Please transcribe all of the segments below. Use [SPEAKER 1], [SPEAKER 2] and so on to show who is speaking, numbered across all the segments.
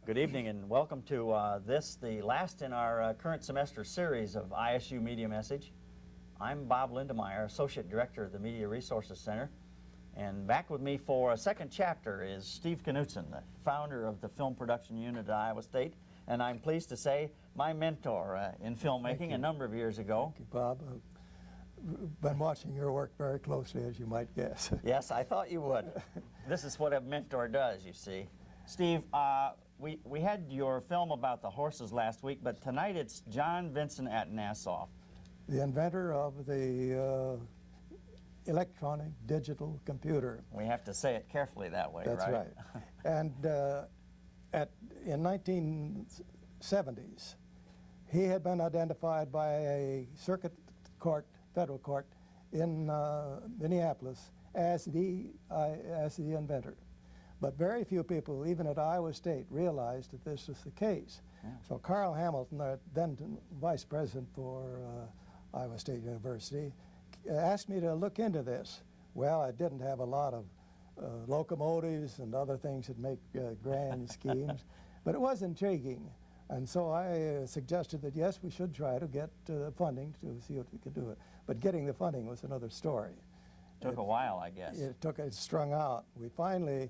[SPEAKER 1] Good evening and welcome to the last in our current semester series of ISU Media Message. I'm Bob Lindemeyer, Associate Director of the Media Resources Center, and back with me for a second chapter is Steve Knutson, the founder of the Film Production Unit at Iowa State, and I'm pleased to say my mentor in filmmaking a number of years ago.
[SPEAKER 2] Thank you, Bob. I've been watching your work very closely, as you might guess.
[SPEAKER 1] Yes, I thought you would. This is what a mentor does, you see. Steve, we had your film about the horses last week, but tonight it's John Vincent Atanasoff.
[SPEAKER 2] The inventor of the electronic digital computer.
[SPEAKER 1] We have to say it carefully that way,
[SPEAKER 2] That's
[SPEAKER 1] right?
[SPEAKER 2] And in 1970s, he had been identified by a circuit court, federal court in Minneapolis as the inventor. But very few people, even at Iowa State, realized that this was the case.
[SPEAKER 1] Yeah.
[SPEAKER 2] So Carl Hamilton, then vice president for Iowa State University, asked me to look into this. Well, I didn't have a lot of locomotives and other things that make grand schemes, but it was intriguing. And so I suggested that, yes, we should try to get funding to see what we could do it. But getting the funding was another story.
[SPEAKER 1] Took a while, I guess.
[SPEAKER 2] It strung out. We finally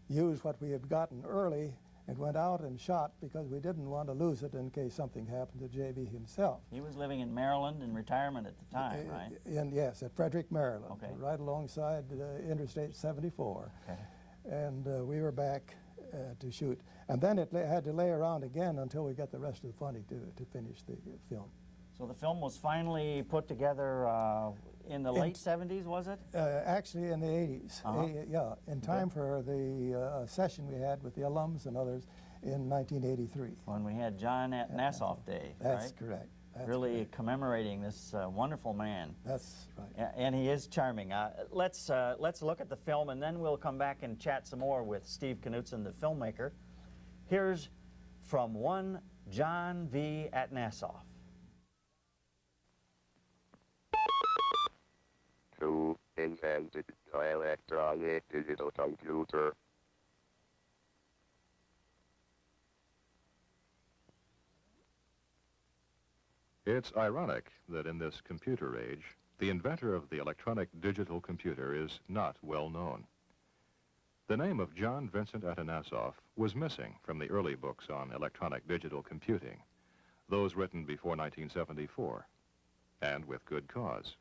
[SPEAKER 2] used what we had gotten early and went out and shot because we didn't want to lose it in case something happened to J.B. himself.
[SPEAKER 1] He was living in Maryland in retirement at the time, right?
[SPEAKER 2] Yes, at Frederick, Maryland,
[SPEAKER 1] okay.
[SPEAKER 2] Right alongside Interstate 74.
[SPEAKER 1] Okay.
[SPEAKER 2] And we were back to shoot. And then it had to lay around again until we got the rest of the funding to finish the film.
[SPEAKER 1] So the film was finally put together in the late 70s, was it?
[SPEAKER 2] Actually in the 80s, yeah, in time for the session we had with the alums and others in 1983.
[SPEAKER 1] When we had John Atanasoff Day,
[SPEAKER 2] That's
[SPEAKER 1] right?
[SPEAKER 2] correct. That's
[SPEAKER 1] really
[SPEAKER 2] correct.
[SPEAKER 1] Commemorating this wonderful man.
[SPEAKER 2] That's right.
[SPEAKER 1] And he is charming. Let's look at the film, and then we'll come back and chat some more with Steve Knutson, the filmmaker. Here's from one John V. Atanasoff.
[SPEAKER 3] Who invented the electronic digital computer?
[SPEAKER 4] It's ironic that in this computer age, the inventor of the electronic digital computer is not well known. The name of John Vincent Atanasoff was missing from the early books on electronic digital computing, those written before 1974, and with good cause.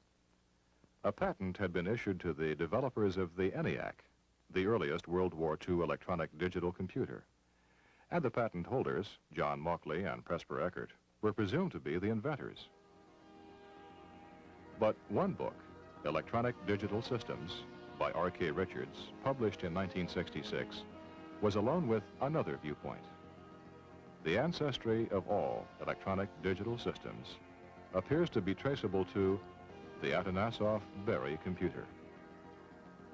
[SPEAKER 4] A patent had been issued to the developers of the ENIAC, the earliest World War II electronic digital computer. And the patent holders, John Mauchly and Presper Eckert, were presumed to be the inventors. But one book, Electronic Digital Systems, by R.K. Richards, published in 1966, was alone with another viewpoint. The ancestry of all electronic digital systems appears to be traceable to the Atanasoff-Berry computer.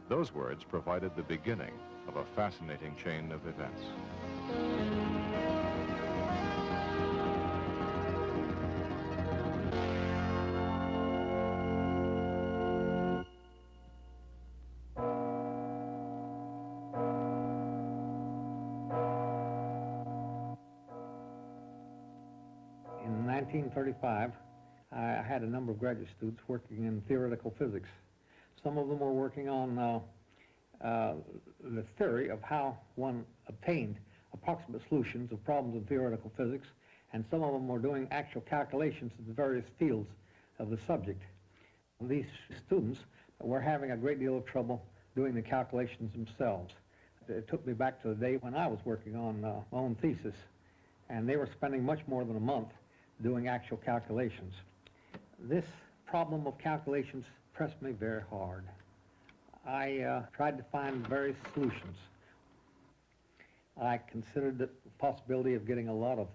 [SPEAKER 4] Those words provided the beginning of a fascinating chain of events.
[SPEAKER 5] In 1935, I had a number of graduate students working in theoretical physics. Some of them were working on the theory of how one obtained approximate solutions of problems in theoretical physics, and some of them were doing actual calculations in the various fields of the subject. These students were having a great deal of trouble doing the calculations themselves. It took me back to the day when I was working on my own thesis, and they were spending much more than a month doing actual calculations. This problem of calculations pressed me very hard. I tried to find various solutions. I considered the possibility of getting a lot of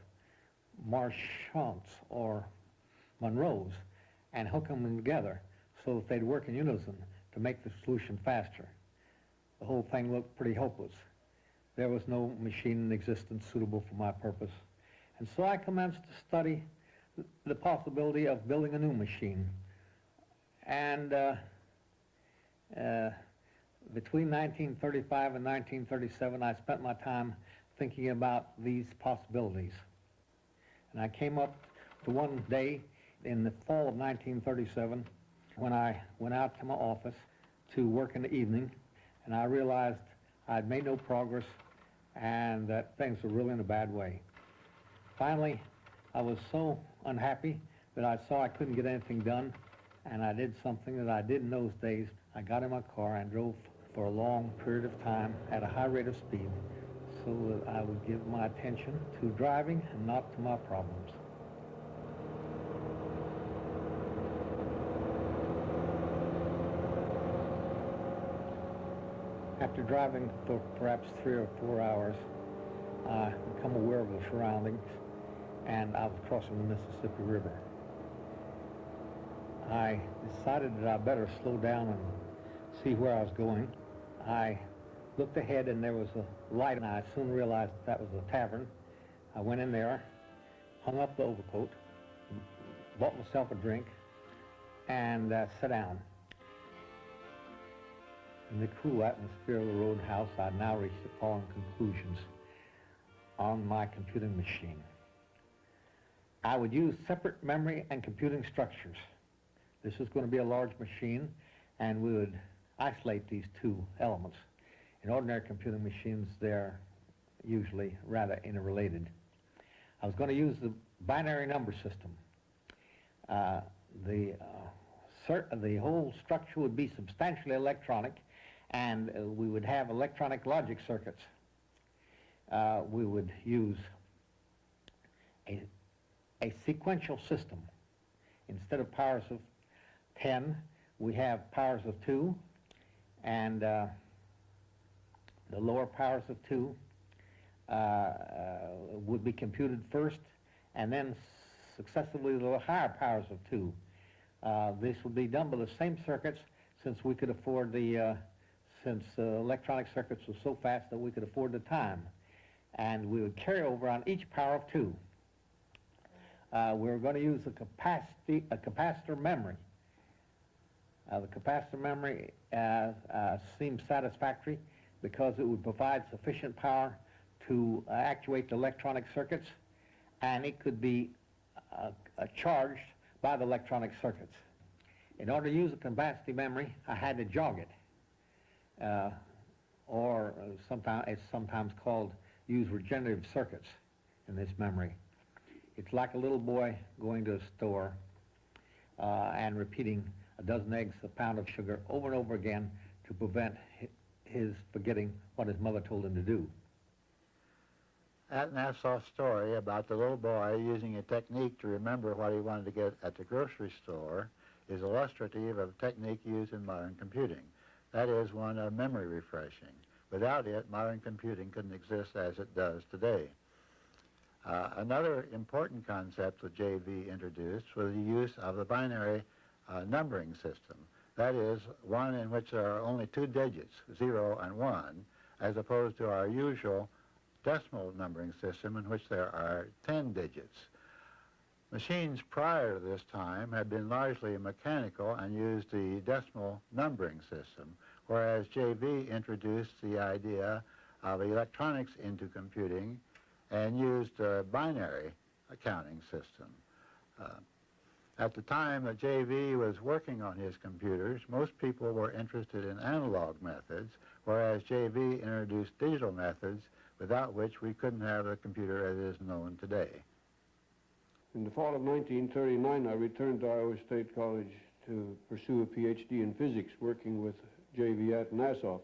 [SPEAKER 5] Marchands or Monroes and hooking them together so that they'd work in unison to make the solution faster. The whole thing looked pretty hopeless. There was no machine in existence suitable for my purpose. And so I commenced to study the possibility of building a new machine. And between 1935 and 1937, I spent my time thinking about these possibilities. And I came up to one day in the fall of 1937 when I went out to my office to work in the evening, and I realized I'd made no progress and that things were really in a bad way. Finally, I was so unhappy that I saw I couldn't get anything done, and I did something that I did in those days. I got in my car and drove for a long period of time at a high rate of speed so that I would give my attention to driving and not to my problems. After driving for perhaps 3 or 4 hours, I become aware of the surroundings, and I was crossing the Mississippi River. I decided that I better slow down and see where I was going. I looked ahead and there was a light, and I soon realized that was a tavern. I went in there, hung up the overcoat, bought myself a drink, and sat down. In the cool atmosphere of the roadhouse, I now reached the following conclusions on my computing machine. I would use separate memory and computing structures. This is going to be a large machine, and we would isolate these two elements. In ordinary computing machines, they're usually rather interrelated. I was going to use the binary number system. The whole structure would be substantially electronic, and we would have electronic logic circuits. We would use a sequential system. Instead of powers of 10, we have powers of 2, and the lower powers of 2 would be computed first, and then successively the higher powers of 2. This would be done by the same circuits, since we could afford since electronic circuits were so fast that we could afford the time. And we would carry over on each power of 2. We were going to use a capacitor memory. The capacitor memory seemed satisfactory because it would provide sufficient power to actuate the electronic circuits, and it could be charged by the electronic circuits. In order to use a capacitor memory, I had to jog it, or it's sometimes called use regenerative circuits in this memory. It's like a little boy going to a store and repeating a dozen eggs, a pound of sugar over and over again to prevent his forgetting what his mother told him to do.
[SPEAKER 6] Atanasoff's story about the little boy using a technique to remember what he wanted to get at the grocery store is illustrative of a technique used in modern computing. That is one of memory refreshing. Without it, modern computing couldn't exist as it does today. Another important concept that JV introduced was the use of the binary numbering system. That is, one in which there are only 2 digits, 0 and 1, as opposed to our usual decimal numbering system in which there are 10 digits. Machines prior to this time had been largely mechanical and used the decimal numbering system, whereas JV introduced the idea of electronics into computing and used a binary accounting system. At the time that JV was working on his computers, most people were interested in analog methods, whereas JV introduced digital methods without which we couldn't have the computer as it is known today.
[SPEAKER 7] In the fall of 1939, I returned to Iowa State College to pursue a PhD in physics, working with J.V. Atanasoff.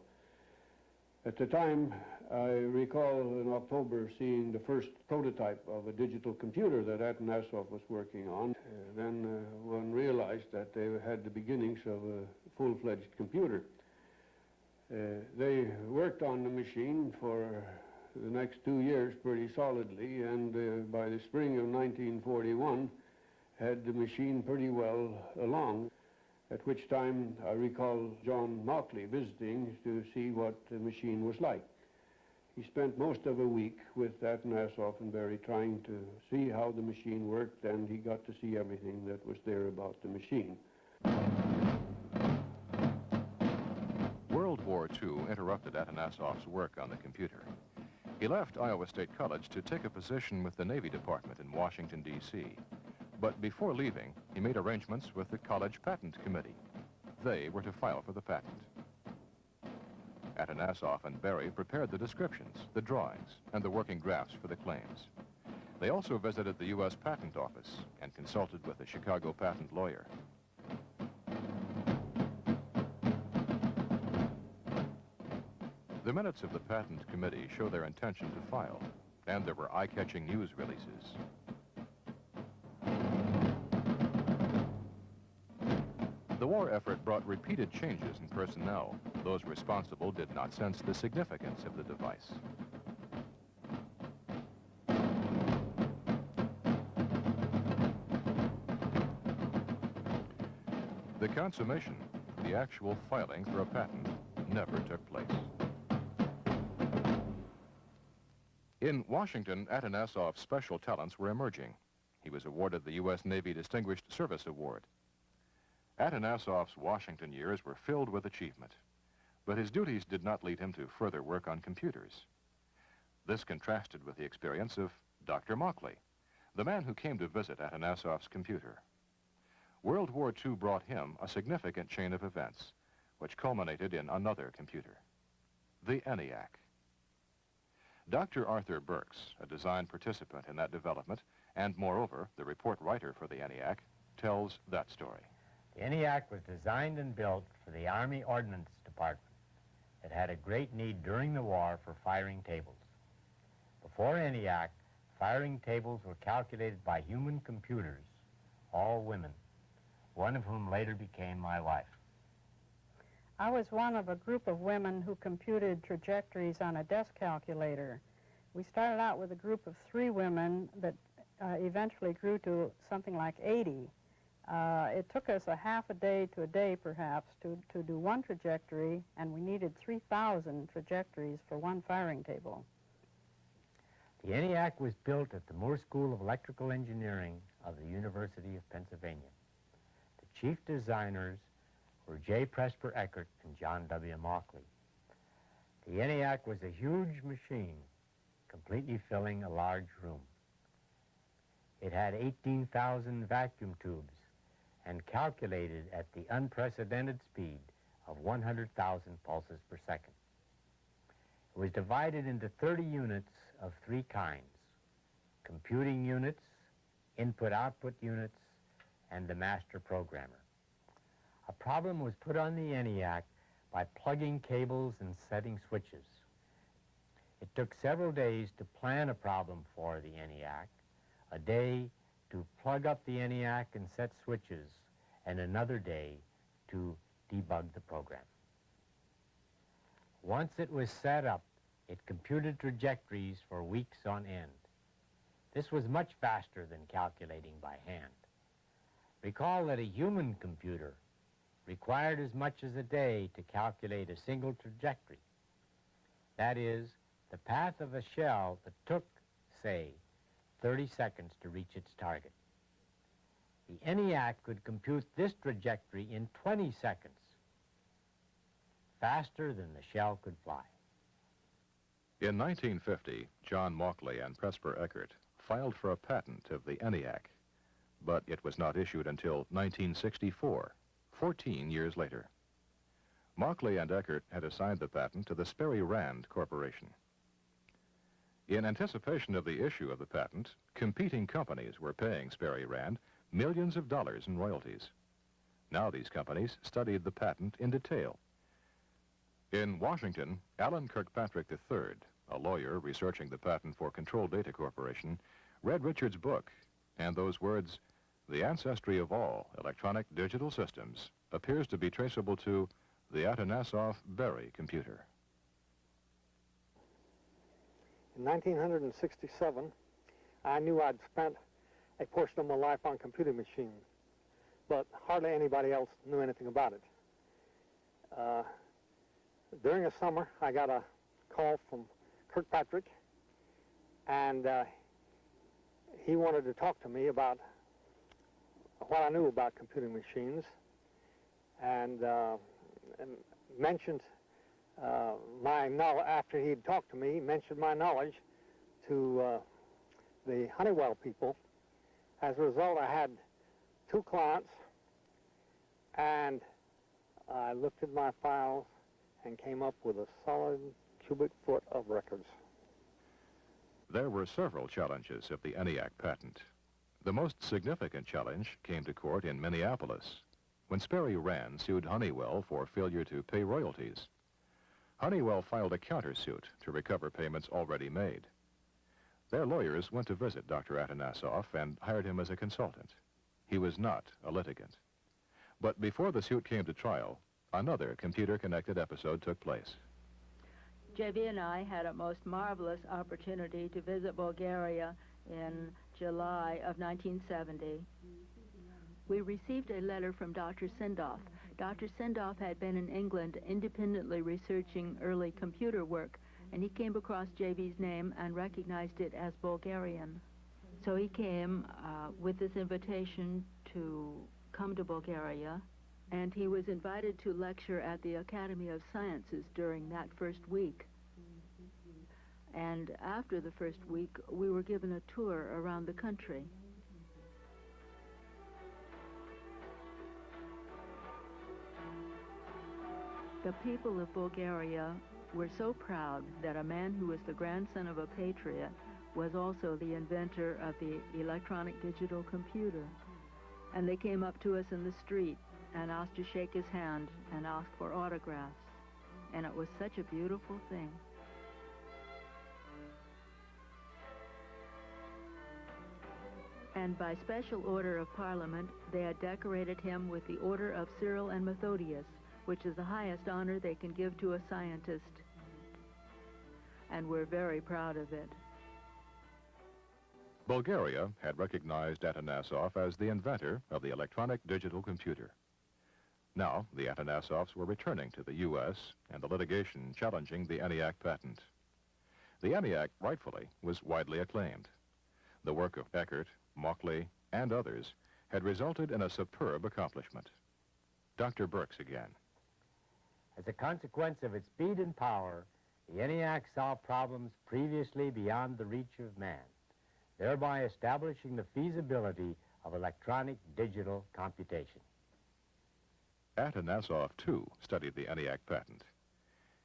[SPEAKER 7] At the time, I recall in October seeing the first prototype of a digital computer that Atanasoff was working on. Then one realized that they had the beginnings of a full-fledged computer. They worked on the machine for the next 2 years pretty solidly, and by the spring of 1941 had the machine pretty well along, at which time I recall John Mauchly visiting to see what the machine was like. He spent most of a week with Atanasoff and Berry trying to see how the machine worked, and he got to see everything that was there about the machine.
[SPEAKER 4] World War II interrupted Atanasoff's work on the computer. He left Iowa State College to take a position with the Navy Department in Washington, D.C. But before leaving, he made arrangements with the College Patent Committee. They were to file for the patent. Atanasoff and Berry prepared the descriptions, the drawings, and the working drafts for the claims. They also visited the U.S. Patent Office and consulted with a Chicago patent lawyer. The minutes of the Patent Committee show their intention to file, and there were eye-catching news releases. The war effort brought repeated changes in personnel. Those responsible did not sense the significance of the device. The consummation, the actual filing for a patent, never took place. In Washington, Atanasoff's special talents were emerging. He was awarded the U.S. Navy Distinguished Service Award. Atanasoff's Washington years were filled with achievement, but his duties did not lead him to further work on computers. This contrasted with the experience of Dr. Mauchly, the man who came to visit Atanasoff's computer. World War II brought him a significant chain of events, which culminated in another computer, the ENIAC. Dr. Arthur Burks, a design participant in that development, and moreover, the report writer for the ENIAC, tells that story.
[SPEAKER 8] The ENIAC was designed and built for the Army Ordnance Department. It had a great need during the war for firing tables. Before ENIAC, firing tables were calculated by human computers, all women, one of whom later became my wife.
[SPEAKER 9] I was one of a group of women who computed trajectories on a desk calculator. We started out with a group of 3 women that eventually grew to something like 80. It took us a half a day to a day, perhaps, to do one trajectory, and we needed 3,000 trajectories for one firing table.
[SPEAKER 8] The ENIAC was built at the Moore School of Electrical Engineering of the University of Pennsylvania. The chief designers were J. Presper Eckert and John W. Mauchly. The ENIAC was a huge machine, completely filling a large room. It had 18,000 vacuum tubes and calculated at the unprecedented speed of 100,000 pulses per second. It was divided into 30 units of 3 kinds: computing units, input-output units, and the master programmer. A problem was put on the ENIAC by plugging cables and setting switches. It took several days to plan a problem for the ENIAC, a day to plug up the ENIAC and set switches, and another day to debug the program. Once it was set up, it computed trajectories for weeks on end. This was much faster than calculating by hand. Recall that a human computer required as much as a day to calculate a single trajectory. That is, the path of a shell that took, say, 30 seconds to reach its target. The ENIAC could compute this trajectory in 20 seconds, faster than the shell could fly.
[SPEAKER 4] In 1950, John Mauchly and Presper Eckert filed for a patent of the ENIAC, but it was not issued until 1964, 14 years later. Mauchly and Eckert had assigned the patent to the Sperry Rand Corporation. In anticipation of the issue of the patent, competing companies were paying Sperry Rand millions of dollars in royalties. Now these companies studied the patent in detail. In Washington, Alan Kirkpatrick III, a lawyer researching the patent for Control Data Corporation, read Richard's book, and those words, "The ancestry of all electronic digital systems appears to be traceable to the Atanasoff-Berry computer."
[SPEAKER 5] In 1967, I knew I'd spent a portion of my life on computing machines, but hardly anybody else knew anything about it. During the summer, I got a call from Kirkpatrick, and he wanted to talk to me about what I knew about computing machines, and mentioned my knowledge, after he'd talked to me, he mentioned my knowledge to the Honeywell people. As a result, I had 2 clients, and I looked at my files and came up with a solid cubic foot of records.
[SPEAKER 4] There were several challenges of the ENIAC patent. The most significant challenge came to court in Minneapolis, when Sperry Rand sued Honeywell for failure to pay royalties. Honeywell filed a countersuit to recover payments already made. Their lawyers went to visit Dr. Atanasoff and hired him as a consultant. He was not a litigant. But before the suit came to trial, another computer-connected episode took place.
[SPEAKER 10] J.B. and I had a most marvelous opportunity to visit Bulgaria in July of 1970. We received a letter from Dr. Sindoff. Dr. Sindoff had been in England independently researching early computer work, and he came across J.B.'s name and recognized it as Bulgarian. So he came with this invitation to come to Bulgaria, and he was invited to lecture at the Academy of Sciences during that first week. And after the first week, we were given a tour around the country. The people of Bulgaria were so proud that a man who was the grandson of a patriot was also the inventor of the electronic digital computer. And they came up to us in the street and asked to shake his hand and asked for autographs. And it was such a beautiful thing. And by special order of Parliament, they had decorated him with the Order of Cyril and Methodius, which is the highest honor they can give to a scientist. And we're very proud of it.
[SPEAKER 4] Bulgaria had recognized Atanasoff as the inventor of the electronic digital computer. Now, the Atanasoffs were returning to the U.S. and the litigation challenging the ENIAC patent. The ENIAC, rightfully, was widely acclaimed. The work of Eckert, Mauchly, and others had resulted in a superb accomplishment. Dr. Birx again.
[SPEAKER 8] As a consequence of its speed and power, the ENIAC solved problems previously beyond the reach of man, thereby establishing the feasibility of electronic digital computation.
[SPEAKER 4] Atanasoff, too, studied the ENIAC patent.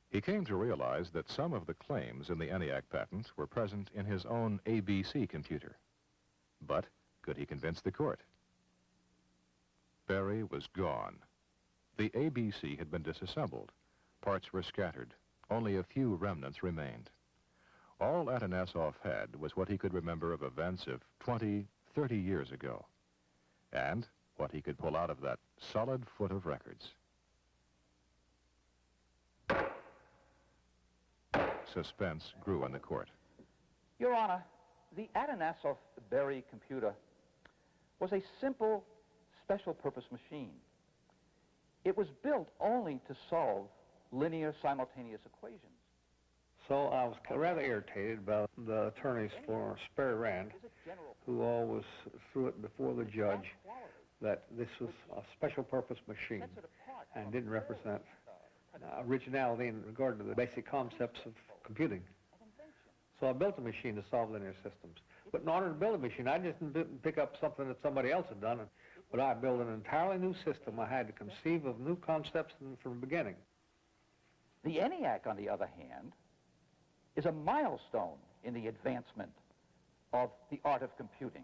[SPEAKER 4] He came to realize that some of the claims in the ENIAC patent were present in his own ABC computer. But could he convince the court? Sperry was gone. The ABC had been disassembled. Parts were scattered. Only a few remnants remained. All Atanasoff had was what he could remember of events of 20, 30 years ago, and what he could pull out of that solid foot of records. Suspense grew in the court.
[SPEAKER 11] Your Honor, the Atanasoff-Berry computer was a simple, special-purpose machine. It was built only to solve linear simultaneous equations.
[SPEAKER 5] So I was rather irritated about the attorneys for Sperry Rand, who always threw it before the judge that this was a special-purpose machine and didn't represent originality in regard to the basic concepts of computing. So I built a machine to solve linear systems. But in order to build a machine, I just didn't pick up something that somebody else had done, but I built an entirely new system. I had to conceive of new concepts from the beginning.
[SPEAKER 11] The ENIAC, on the other hand, is a milestone in the advancement of the art of computing.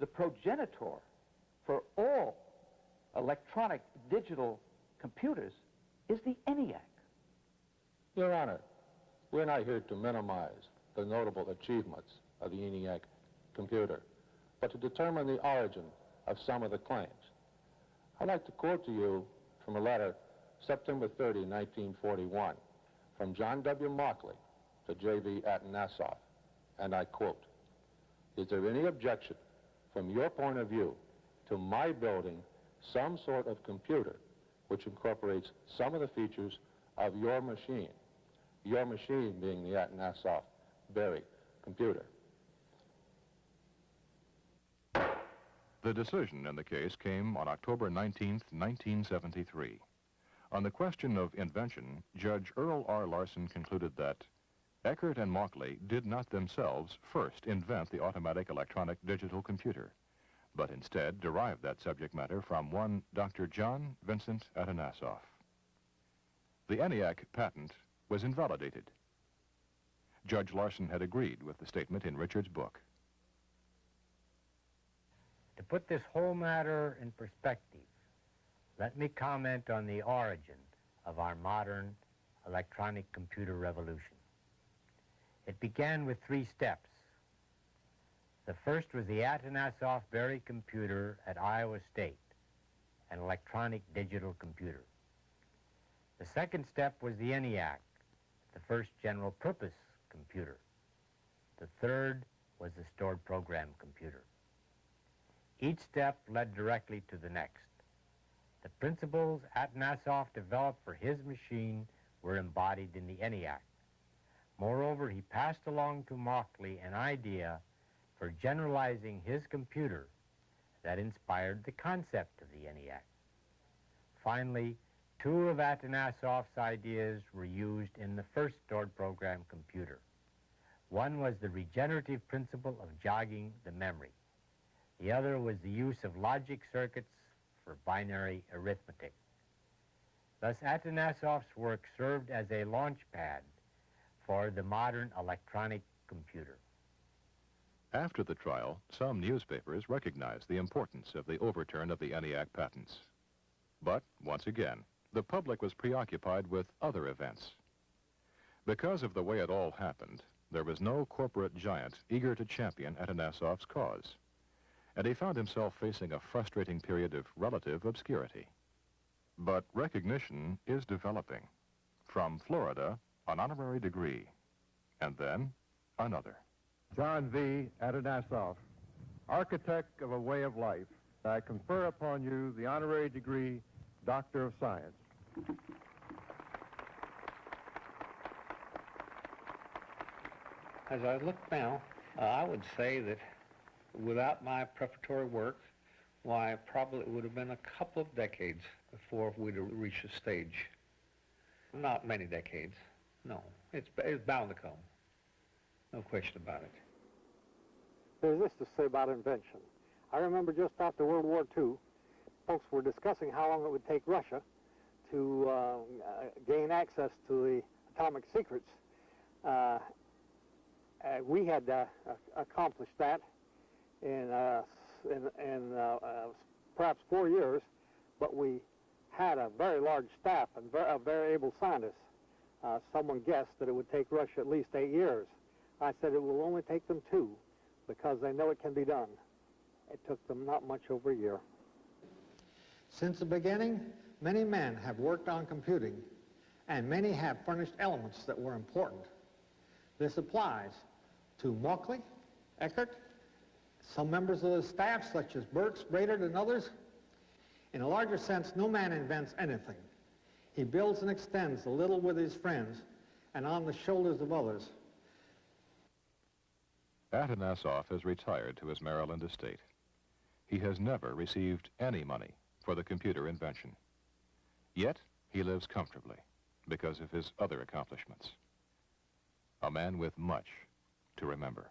[SPEAKER 11] The progenitor for all electronic digital computers is the ENIAC.
[SPEAKER 12] Your Honor, we're not here to minimize the notable achievements of the ENIAC computer, but to determine the origin of some of the claims. I'd like to quote to you from a letter, September 30, 1941, from John W. Mauchly to J.V. Atanasoff, and I quote, "Is there any objection from your point of view to my building some sort of computer which incorporates some of the features of your machine being the Atanasoff-Berry computer?"
[SPEAKER 4] The decision in the case came on October 19th, 1973. On the question of invention, Judge Earl R. Larson concluded that Eckert and Mauchly did not themselves first invent the automatic electronic digital computer, but instead derived that subject matter from one Dr. John Vincent Atanasoff. The ENIAC patent was invalidated. Judge Larson had agreed with the statement in Richard's book.
[SPEAKER 8] To put this whole matter in perspective, let me comment on the origin of our modern electronic computer revolution. It began with 3 steps. The first was the Atanasoff-Berry computer at Iowa State, an electronic digital computer. The second step was the ENIAC, the first general-purpose computer. The third was the stored program computer. Each step led directly to the next. The principles Atanasoff developed for his machine were embodied in the ENIAC. Moreover, he passed along to Mauchly an idea for generalizing his computer that inspired the concept of the ENIAC. Finally, 2 of Atanasoff's ideas were used in the first stored program computer. One was the regenerative principle of jogging the memory. The other was the use of logic circuits for binary arithmetic. Thus, Atanasoff's work served as a launch pad for the modern electronic computer.
[SPEAKER 4] After the trial, some newspapers recognized the importance of the overturn of the ENIAC patents. But, once again, the public was preoccupied with other events. Because of the way it all happened, there was no corporate giant eager to champion Atanasoff's cause, and he found himself facing a frustrating period of relative obscurity. But recognition is developing. From Florida, an honorary degree, and then another.
[SPEAKER 13] John V. Atanasoff, architect of a way of life, I confer upon you the honorary degree, Doctor of Science.
[SPEAKER 5] As I look now, I would say that without my preparatory work, why, probably it would have been a couple of decades before we'd have reached the stage. Not many decades, no. It's bound to come. No question about it.
[SPEAKER 14] There's this to say about invention. I remember just after World War II, folks were discussing how long it would take Russia to gain access to the atomic secrets. We had accomplished that in perhaps 4 years, but we had a very large staff and very able scientists. Someone guessed that it would take Russia at least 8 years. I said it will only take them 2 because they know it can be done. It took them not much over a year.
[SPEAKER 5] Since the beginning, many men have worked on computing, and many have furnished elements that were important. This applies to Mauchly, Eckert, some members of the staff, such as Burks, Braidard, and others. In a larger sense, no man invents anything. He builds and extends a little with his friends and on the shoulders of others.
[SPEAKER 4] Atanasoff has retired to his Maryland estate. He has never received any money for the computer invention. Yet, he lives comfortably because of his other accomplishments. A man with much to remember.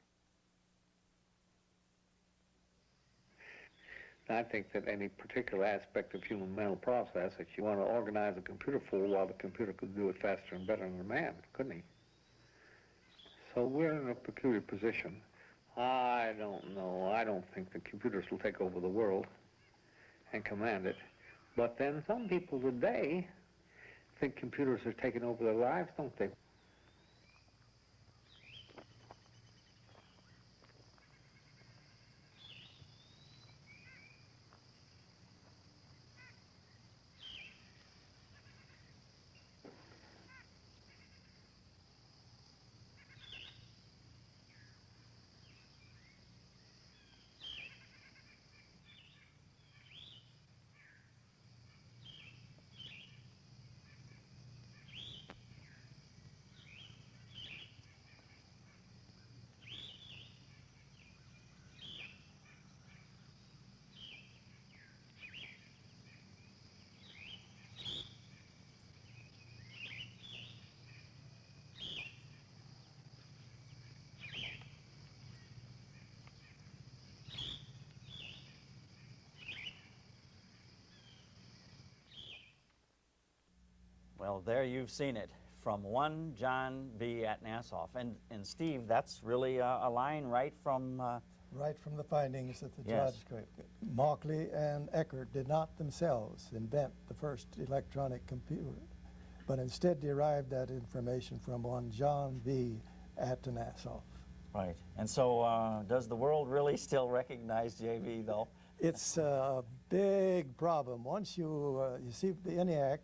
[SPEAKER 5] I think that any particular aspect of human mental process that you want to organize a computer for, while the computer could do it faster and better than a man, couldn't he? So we're in a peculiar position. I don't know. I don't think the computers will take over the world and command it. But then some people today think computers are taking over their lives, don't they?
[SPEAKER 1] Well, there you've seen it from one John V. Atanasoff. And Steve, that's really a line right from...
[SPEAKER 2] Right from the findings that the
[SPEAKER 1] Yes.
[SPEAKER 2] judge created. Mauchly and Eckert did not themselves invent the first electronic computer, but instead derived that information from one John V. Atanasoff.
[SPEAKER 1] Right. And so does the world really still recognize JV, though?
[SPEAKER 2] It's a big problem. Once you see, the ENIAC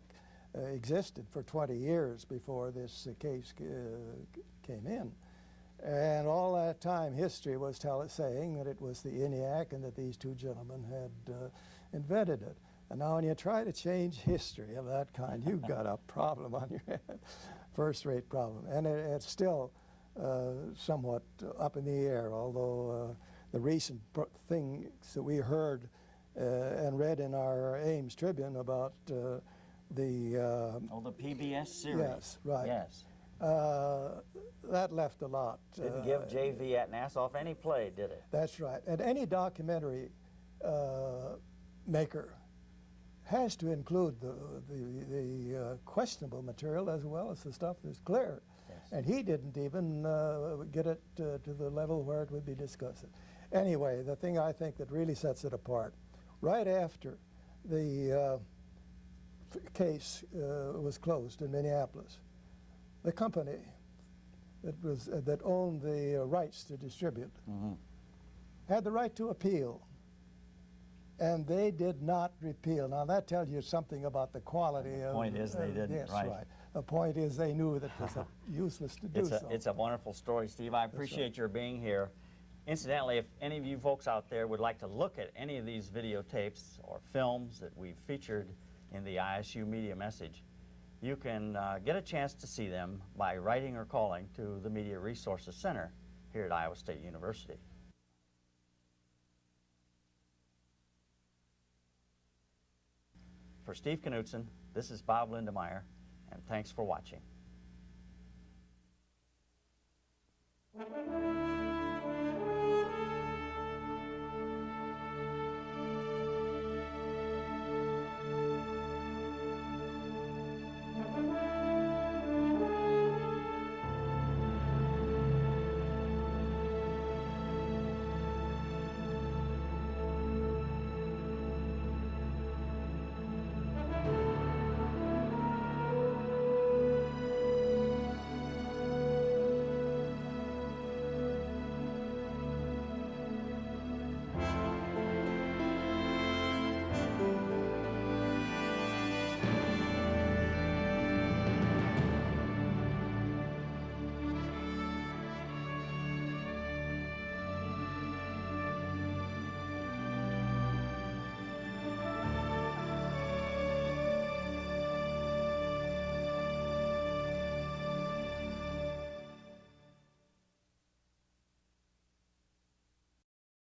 [SPEAKER 2] existed for 20 years before this case came in. And all that time, history was saying that it was the ENIAC and that these two gentlemen had invented it. And now when you try to change history of that kind, you've got a problem on your hands, first-rate problem. And it's still somewhat up in the air, although the recent things that we heard and read in our Ames Tribune about
[SPEAKER 1] the PBS series.
[SPEAKER 2] Yes, right.
[SPEAKER 1] Yes.
[SPEAKER 2] That left a lot.
[SPEAKER 1] Didn't give J.V. Atanasoff any play, did it?
[SPEAKER 2] That's right. And any documentary maker has to include the questionable material as well as the stuff that's clear.
[SPEAKER 1] Yes.
[SPEAKER 2] And he didn't even get it to the level where it would be discussed. Anyway, the thing I think that really sets it apart, right after the case was closed in Minneapolis, the company that owned the rights to distribute had the right to appeal, and they did not repeal. Now that tells you something about the quality of...
[SPEAKER 1] The point is they didn't,
[SPEAKER 2] yes,
[SPEAKER 1] right.
[SPEAKER 2] The point is they knew that it was useless to do so.
[SPEAKER 1] It's a wonderful story, Steve. I appreciate your being here. Incidentally, if any of you folks out there would like to look at any of these videotapes or films that we've featured in the ISU Media Message, you can get a chance to see them by writing or calling to the Media Resources Center here at Iowa State University. For Steve Knutson, this is Bob Lindemeyer, and thanks for watching.